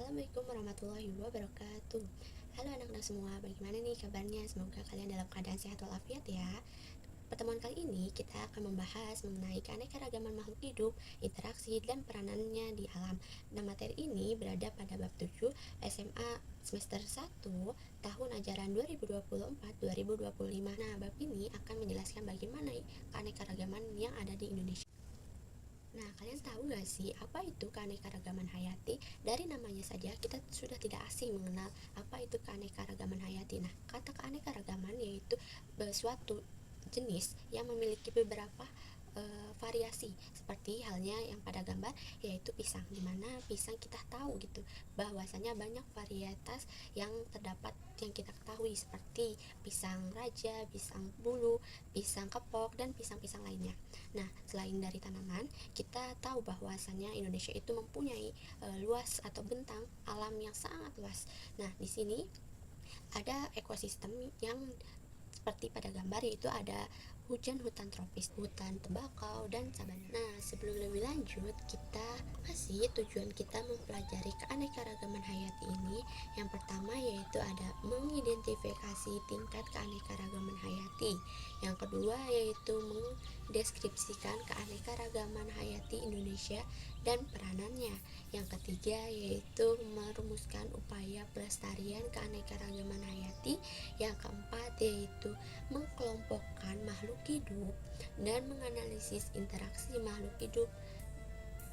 Assalamualaikum warahmatullahi wabarakatuh. Halo anak-anak semua, bagaimana nih kabarnya? Semoga kalian dalam keadaan sehat walafiat ya. Pertemuan kali ini kita akan membahas mengenai keanekaragaman makhluk hidup, interaksi, dan peranannya di alam. Nah, materi ini berada pada bab 7 SMA semester 1 tahun ajaran 2024-2025. Nah, bab ini akan menjelaskan bagaimana keanekaragaman yang ada di Indonesia. Nah, kalian tahu gak sih apa itu keanekaragaman hayati? Dari namanya saja kita sudah tidak asing mengenal apa itu keanekaragaman hayati. Nah, kata keanekaragaman yaitu suatu jenis yang memiliki beberapa variasi, seperti halnya yang pada gambar yaitu pisang, dimana pisang kita tahu gitu bahwasanya banyak varietas yang terdapat yang kita ketahui, seperti pisang raja, pisang bulu, pisang kepok, dan pisang-pisang lainnya. Nah, selain dari tanaman, kita tahu bahwasanya Indonesia itu mempunyai luas atau bentang alam yang sangat luas. Nah, di sini ada ekosistem yang seperti pada gambar, yaitu ada hutan tropis, hutan tembakau, dan sabana. Nah, sebelum lebih lanjut, tujuan kita mempelajari keanekaragaman hayati ini. Yang pertama yaitu ada mengidentifikasi tingkat keanekaragaman hayati. Yang kedua yaitu mendeskripsikan keanekaragaman hayati Indonesia dan peranannya. Yang ketiga yaitu merumuskan upaya pelestarian keanekaragaman hayati. Yang keempat yaitu mengkelompokkan makhluk hidup dan menganalisis interaksi makhluk hidup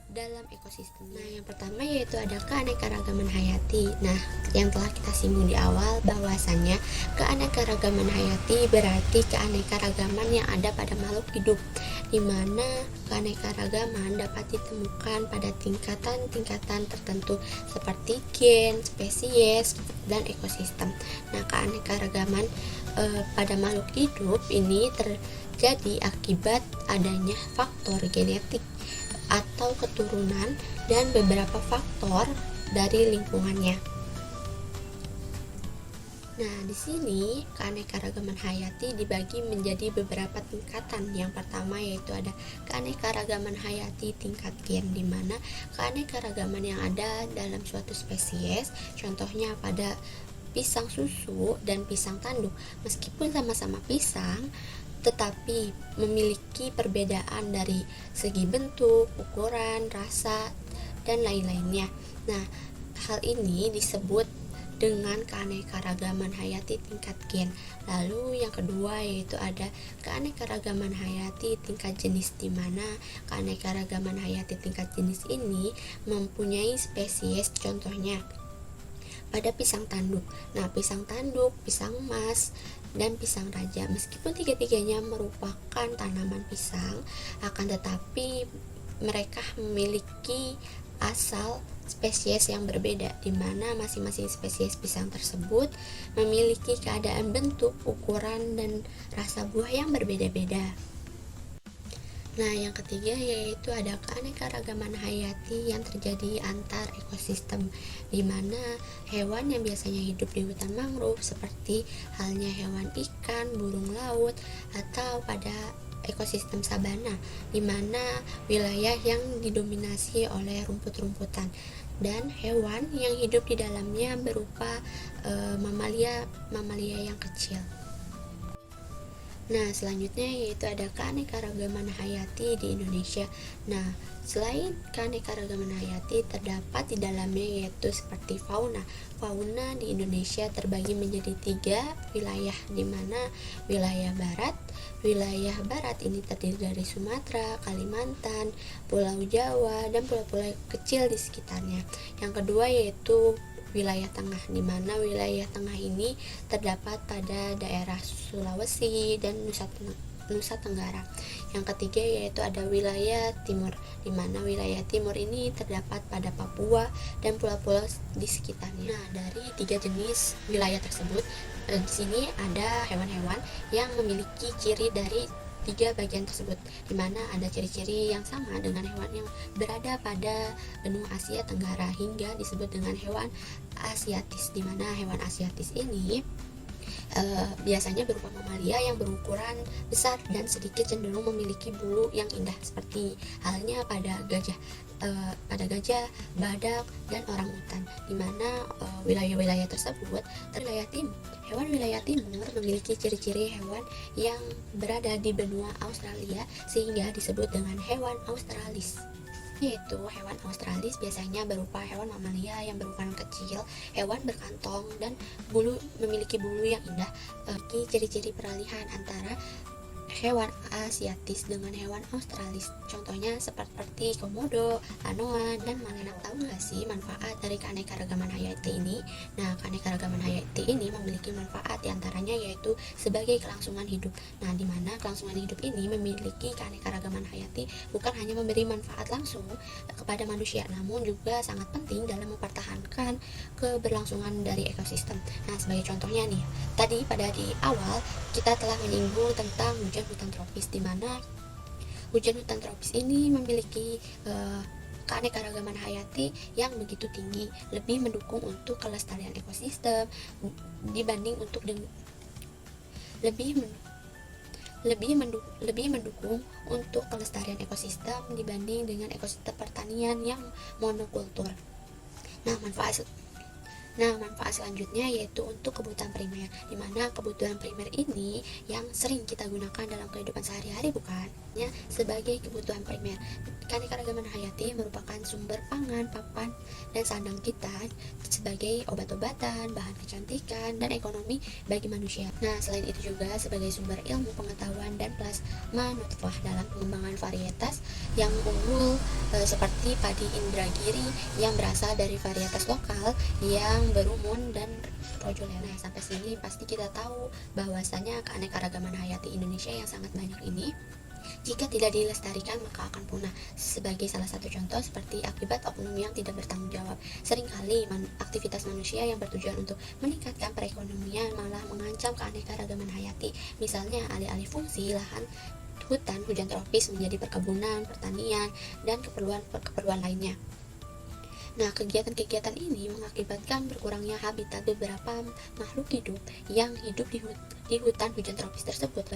dalam ekosistem. Nah, yang pertama yaitu ada keanekaragaman hayati. Nah, yang telah kita singgung di awal bahwasannya keanekaragaman hayati berarti keanekaragaman yang ada pada makhluk hidup, di mana keanekaragaman dapat ditemukan pada tingkatan-tingkatan tertentu seperti gen, spesies, dan ekosistem. Nah, keanekaragaman pada makhluk hidup ini terjadi akibat adanya faktor genetik atau keturunan dan beberapa faktor dari lingkungannya. Nah, di sini keanekaragaman hayati dibagi menjadi beberapa tingkatan. Yang pertama yaitu ada keanekaragaman hayati tingkat gen, di mana keanekaragaman yang ada dalam suatu spesies, contohnya pada pisang susu dan pisang tanduk, meskipun sama-sama pisang tetapi memiliki perbedaan dari segi bentuk, ukuran, rasa, dan lain-lainnya. Nah, hal ini disebut dengan keanekaragaman hayati tingkat gen. Lalu yang kedua yaitu ada keanekaragaman hayati tingkat jenis, di mana keanekaragaman hayati tingkat jenis ini mempunyai spesies, contohnya pada pisang tanduk. Nah, pisang tanduk, pisang emas, dan pisang raja, meskipun tiga-tiganya merupakan tanaman pisang, akan tetapi mereka memiliki asal spesies yang berbeda, di mana masing-masing spesies pisang tersebut memiliki keadaan bentuk, ukuran, dan rasa buah yang berbeda-beda. Nah, yang ketiga yaitu ada keanekaragaman hayati yang terjadi antar ekosistem, di mana hewan yang biasanya hidup di hutan mangrove seperti halnya hewan ikan, burung laut, atau pada ekosistem sabana, di mana wilayah yang didominasi oleh rumput-rumputan, dan hewan yang hidup di dalamnya berupa mamalia yang kecil. Nah, selanjutnya yaitu ada keanekaragaman hayati di Indonesia. Nah, selain keanekaragaman hayati, terdapat di dalamnya yaitu seperti fauna. Fauna di Indonesia terbagi menjadi 3 wilayah, di mana wilayah barat ini terdiri dari Sumatera, Kalimantan, Pulau Jawa, dan pulau-pulau kecil di sekitarnya. Yang kedua yaitu wilayah tengah, di mana wilayah tengah ini terdapat pada daerah Sulawesi dan Nusa Tenggara. Yang ketiga yaitu ada wilayah timur, di mana wilayah timur ini terdapat pada Papua dan pulau-pulau di sekitarnya. Nah, dari 3 jenis wilayah tersebut, di sini ada hewan-hewan yang memiliki ciri dari 3 bagian tersebut, di mana ada ciri-ciri yang sama dengan hewan yang berada pada benua Asia Tenggara hingga disebut dengan hewan asiatis, di mana hewan asiatis ini biasanya berupa mamalia yang berukuran besar dan sedikit cenderung memiliki bulu yang indah, seperti halnya pada gajah, badak, dan orangutan, di mana wilayah-wilayah tersebut wilayah timur. Hewan wilayah timur memiliki ciri-ciri hewan yang berada di benua Australia sehingga disebut dengan hewan australis. Yaitu hewan australis biasanya berupa hewan mamalia yang berukuran kecil, hewan berkantong dan memiliki bulu yang indah. Ciri-ciri peralihan antara hewan asiatis dengan hewan australis, contohnya seperti komodo, anoa, dan malena. Tahu nggak sih manfaat dari keanekaragaman hayati ini? Nah, keanekaragaman hayati ini memiliki manfaat, diantaranya yaitu sebagai kelangsungan hidup. Nah, di mana kelangsungan hidup ini memiliki keanekaragaman hayati bukan hanya memberi manfaat langsung kepada manusia, namun juga sangat penting dalam mempertahankan keberlangsungan dari ekosistem. Nah, sebagai contohnya nih, tadi di awal kita telah menyinggung tentang hutan tropis, di mana hujan hutan tropis ini memiliki keanekaragaman hayati yang begitu tinggi, lebih mendukung untuk kelestarian ekosistem dibanding lebih mendukung untuk kelestarian ekosistem dibanding dengan ekosistem pertanian yang monokultur. Manfaat selanjutnya yaitu untuk kebutuhan primer, di mana kebutuhan primer ini yang sering kita gunakan dalam kehidupan sehari-hari, bukan hanya sebagai kebutuhan primer. Keanekaragaman hayati merupakan sumber pangan, papan, dan sandang kita sebagai obat-obatan, bahan kecantikan, dan ekonomi bagi manusia. Nah, selain itu juga sebagai sumber ilmu pengetahuan dan plasma nutfah dalam pengembangan varietas yang unggul seperti padi Indragiri yang berasal dari varietas lokal yang berumun dan rojo lele. Sampai sini pasti kita tahu bahwasanya keanekaragaman hayati Indonesia yang sangat banyak ini jika tidak dilestarikan maka akan punah. Sebagai salah satu contoh seperti akibat oknum yang tidak bertanggung jawab. Seringkali aktivitas manusia yang bertujuan untuk meningkatkan perekonomian malah mengancam keanekaragaman hayati. Misalnya alih-alih fungsi lahan hutan hujan tropis menjadi perkebunan, pertanian, dan keperluan lainnya. Nah, kegiatan-kegiatan ini mengakibatkan berkurangnya habitat beberapa makhluk hidup yang hidup di hutan hujan tropis tersebut,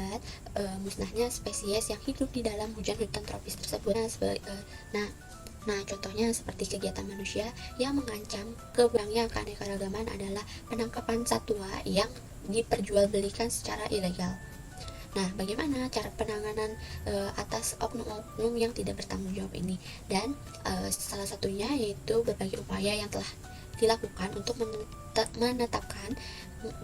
musnahnya spesies yang hidup di dalam hujan hutan tropis tersebut. Contohnya seperti kegiatan manusia yang mengancam keberangnya keanekaragaman adalah penangkapan satwa yang diperjualbelikan secara ilegal. Nah, bagaimana cara penanganan atas oknum-oknum yang tidak bertanggung jawab ini? Dan salah satunya yaitu berbagai upaya yang telah dilakukan untuk menetapkan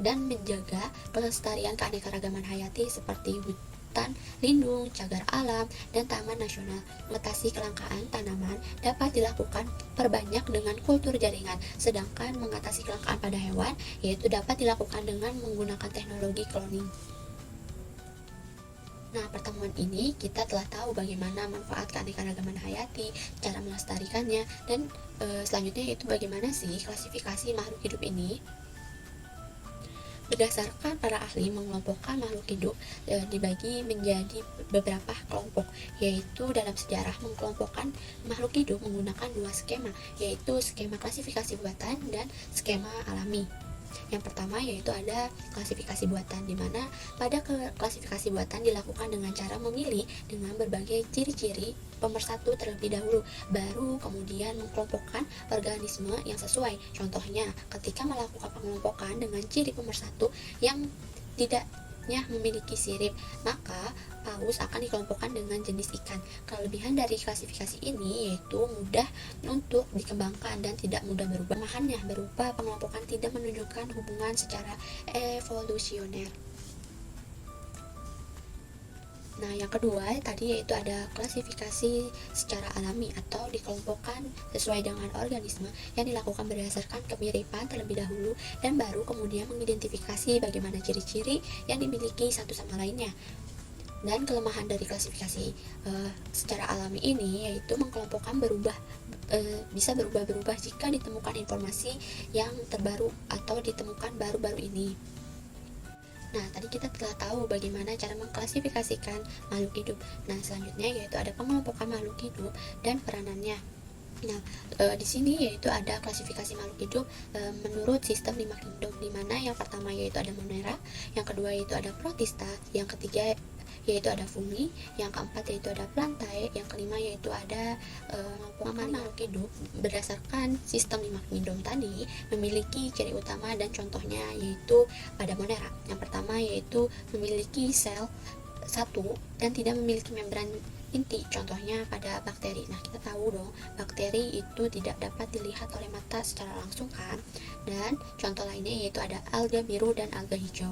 dan menjaga pelestarian keanekaragaman hayati seperti hutan lindung, cagar alam, dan taman nasional. Mengatasi kelangkaan tanaman dapat dilakukan perbanyak dengan kultur jaringan, sedangkan mengatasi kelangkaan pada hewan yaitu dapat dilakukan dengan menggunakan teknologi cloning. Nah, pertemuan ini kita telah tahu bagaimana manfaat keanekaragaman hayati, cara melestarikannya, dan selanjutnya yaitu bagaimana sih klasifikasi makhluk hidup ini. Berdasarkan para ahli, mengelompokkan makhluk hidup dibagi menjadi beberapa kelompok, yaitu dalam sejarah mengelompokkan makhluk hidup menggunakan dua skema, yaitu skema klasifikasi buatan dan skema alami. Yang pertama yaitu ada klasifikasi buatan, di mana pada klasifikasi buatan dilakukan dengan cara memilih dengan berbagai ciri-ciri pemersatu terlebih dahulu, baru kemudian mengelompokkan organisme yang sesuai. Contohnya, ketika melakukan pengelompokan dengan ciri pemersatu yang tidaknya memiliki sirip, maka paus akan dikelompokkan dengan jenis ikan. Kelebihan dari klasifikasi ini yaitu mudah untuk dikembangkan dan tidak mudah berubah. Kelemahannya berupa pengelompokan tidak menunjukkan hubungan secara evolusioner. Nah, yang kedua tadi yaitu ada klasifikasi secara alami atau dikelompokkan sesuai dengan organisme yang dilakukan berdasarkan kemiripan terlebih dahulu dan baru kemudian mengidentifikasi bagaimana ciri-ciri yang dimiliki satu sama lainnya. Dan kelemahan dari klasifikasi secara alami ini yaitu mengelompokkan bisa berubah-berubah jika ditemukan informasi yang terbaru atau ditemukan baru-baru ini. Nah, tadi kita telah tahu bagaimana cara mengklasifikasikan makhluk hidup. Nah, selanjutnya yaitu ada pengelompokan makhluk hidup dan peranannya. Nah, di sini yaitu ada klasifikasi makhluk hidup menurut sistem 5 kingdom, di mana yang pertama yaitu ada Monera, yang kedua yaitu ada Protista, yang ketiga yaitu ada fungi, yang keempat yaitu ada plantae, yang kelima yaitu ada makhluk hidup berdasarkan sistem 5 kingdom tadi memiliki ciri utama dan contohnya yaitu pada Monera. Yang pertama yaitu memiliki sel satu dan tidak memiliki membran inti, contohnya pada bakteri. Nah, kita tahu dong, bakteri itu tidak dapat dilihat oleh mata secara langsung kan. Dan contoh lainnya yaitu ada alga biru dan alga hijau.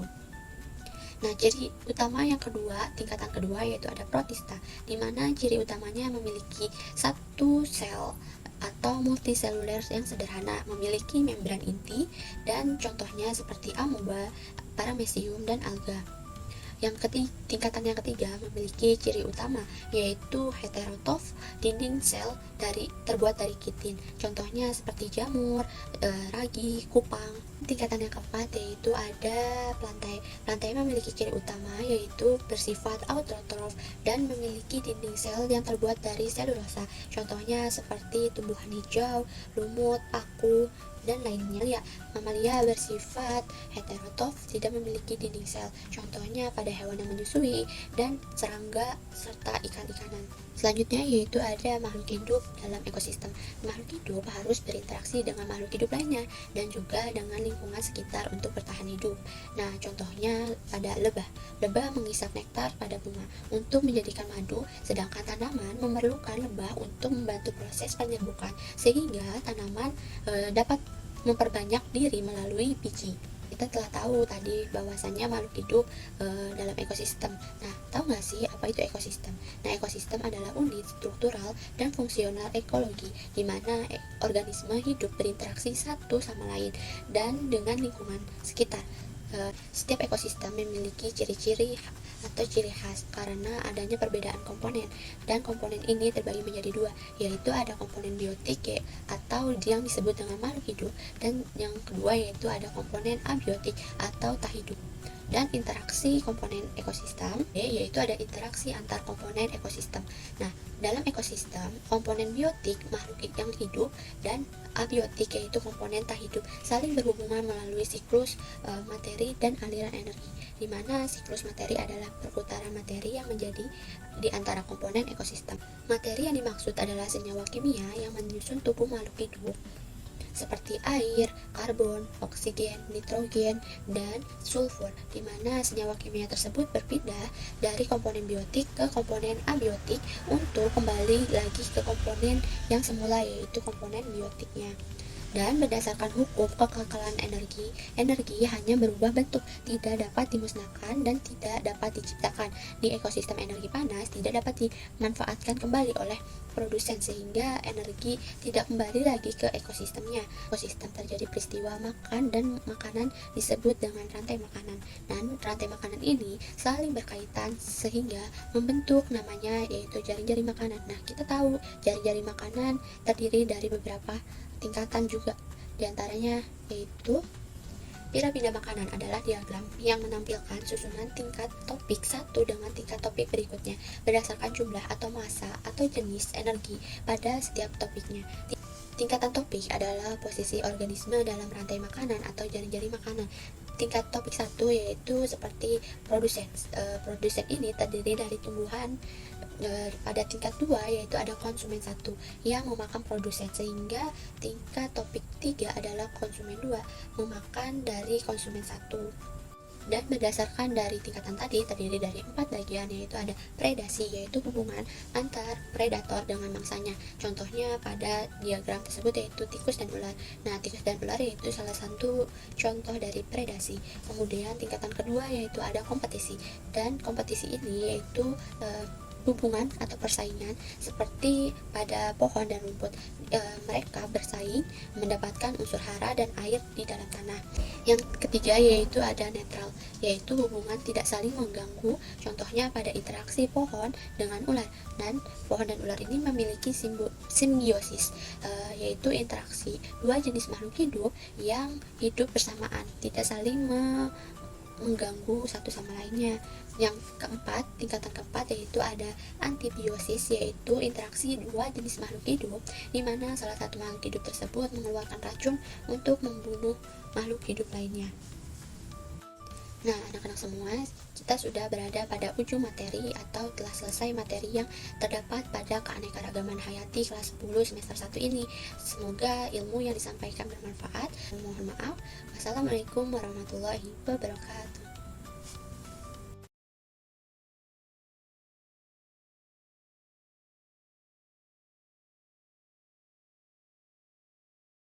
Nah, ciri utama yang kedua, tingkatan kedua yaitu ada protista, di mana ciri utamanya memiliki satu sel atau multiseluler yang sederhana, memiliki membran inti, dan contohnya seperti amoeba, paramecium, dan alga. Tingkatan yang ketiga memiliki ciri utama yaitu heterotrof, dinding sel terbuat dari kitin, contohnya seperti jamur, ragi, kupang. Tingkatan yang keempat yaitu ada plantae. Plantae memiliki ciri utama yaitu bersifat autotrof dan memiliki dinding sel yang terbuat dari selulosa, contohnya seperti tumbuhan hijau, lumut, paku, dan lainnya. Mamalia bersifat heterotrof, tidak memiliki dinding sel, contohnya pada hewan yang menyusui dan serangga serta ikan-ikanan. Selanjutnya yaitu ada makhluk hidup dalam ekosistem. Makhluk hidup harus berinteraksi dengan makhluk hidup lainnya dan juga dengan lingkungan sekitar untuk bertahan hidup. Nah, contohnya pada lebah. Lebah mengisap nektar pada bunga untuk menjadikan madu, sedangkan tanaman memerlukan lebah untuk membantu proses penyerbukan sehingga tanaman dapat memperbanyak diri melalui biji. Kita telah tahu tadi bahwasannya makhluk hidup dalam ekosistem. Nah, tahu nggak sih apa itu ekosistem? Nah, ekosistem adalah unit struktural dan fungsional ekologi, di mana organisme hidup berinteraksi satu sama lain dan dengan lingkungan sekitar. Setiap ekosistem memiliki ciri-ciri atau ciri khas karena adanya perbedaan komponen, dan komponen ini terbagi menjadi dua, yaitu ada komponen biotik atau yang disebut dengan makhluk hidup, dan yang kedua yaitu ada komponen abiotik atau tak hidup. Dan interaksi komponen ekosistem yaitu ada interaksi antar komponen ekosistem. Nah, dalam ekosistem komponen biotik makhluk yang hidup dan abiotik yaitu komponen tak hidup saling berhubungan melalui siklus materi dan aliran energi, di mana siklus materi adalah perputaran materi yang menjadi di antara komponen ekosistem. Materi yang dimaksud adalah senyawa kimia yang menyusun tubuh makhluk hidup seperti air, karbon, oksigen, nitrogen, dan sulfur, di mana senyawa kimia tersebut berpindah dari komponen biotik ke komponen abiotik untuk kembali lagi ke komponen yang semula yaitu komponen biotiknya. Dan berdasarkan hukum kekekalan energi, energi hanya berubah bentuk, tidak dapat dimusnahkan dan tidak dapat diciptakan. Di ekosistem energi panas tidak dapat dimanfaatkan kembali oleh produsen sehingga energi tidak kembali lagi ke ekosistemnya. Ekosistem terjadi peristiwa makan dan makanan disebut dengan rantai makanan. Dan rantai makanan ini saling berkaitan sehingga membentuk namanya yaitu jaring-jaring makanan. Nah, kita tahu jaring-jaring makanan terdiri dari beberapa tingkatan juga, diantaranya yaitu piramida makanan adalah diagram yang menampilkan susunan tingkat topik satu dengan tingkat topik berikutnya berdasarkan jumlah atau massa atau jenis energi pada setiap topiknya. Tingkatan topik adalah posisi organisme dalam rantai makanan atau jaring-jaring makanan. Tingkat topik satu yaitu seperti produsen. Produsen ini terdiri dari tumbuhan. Pada tingkat 2 yaitu ada konsumen 1 yang memakan produsen, sehingga tingkat topik 3 adalah konsumen 2 memakan dari konsumen 1. Dan berdasarkan dari tingkatan tadi terdiri dari 4 bagian, yaitu ada predasi yaitu hubungan antar predator dengan mangsanya. Contohnya pada diagram tersebut yaitu tikus dan ular. Nah, tikus dan ular yaitu salah satu contoh dari predasi. Kemudian tingkatan kedua yaitu ada kompetisi, dan kompetisi ini yaitu hubungan atau persaingan seperti pada pohon dan rumput. Mereka bersaing mendapatkan unsur hara dan air di dalam tanah. Yang ketiga yaitu ada netral, yaitu hubungan tidak saling mengganggu, contohnya pada interaksi pohon dengan ular. Dan pohon dan ular ini memiliki simbiosis, yaitu interaksi dua jenis makhluk hidup yang hidup bersamaan, tidak saling mengganggu satu sama lainnya. Yang keempat, tingkatan keempat yaitu ada antibiosis, yaitu interaksi dua jenis makhluk hidup di mana salah satu makhluk hidup tersebut mengeluarkan racun untuk membunuh makhluk hidup lainnya. Nah, anak-anak semua, kita sudah berada pada ujung materi atau telah selesai materi yang terdapat pada keanekaragaman hayati kelas 10 semester 1 ini. Semoga ilmu yang disampaikan bermanfaat. Mohon maaf. Wassalamualaikum warahmatullahi wabarakatuh.